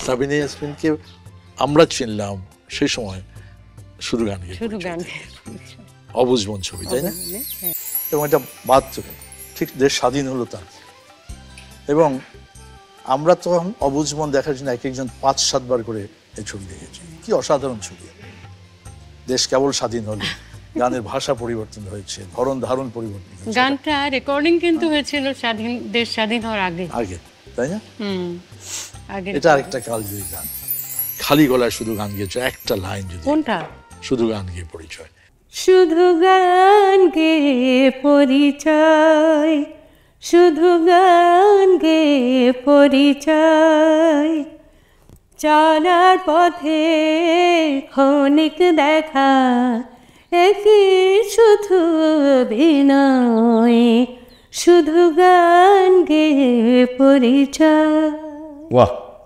সাবিনা ইয়াসমিনকে আমরা চিনলাম সেই সময় শুধু গান গেয়ে, অবুঝ মন ছবি, তাই না? এবং এটা 72 ঠিক দেশ স্বাধীন হলো তার। এবং আমরা তখন অবুঝ মন দেখার জন্য এক একজন 5-7 বার করে এই ছবি দেখেছি। কি অসাধারণ ছবি! দেশ কেবল স্বাধীন হলো, গানের ভাষা পরিবর্তন হয়েছে, ধরন ধারণ পরিবর্তন হয়েছে। গানটা রেকর্ডিং কিন্তু হয়েছিল দেশ স্বাধীন হওয়ার আগে, তাই না? আগে। এটা আরেকটা কালজয়ী গান, খালি গলায় শুধু গান গেয়েছে, একটা লাইন যদি। কোনটা? শুধু গান গেয়ে পরিচয়। শুধু গান গেয়ে পরিচয়, শুধু গান গেয়ে পরিচয়, চলার পথে ক্ষণিক দেখা, একই শুধু অভিনয়, শুধু গান গেয়ে পরিচয়। वाह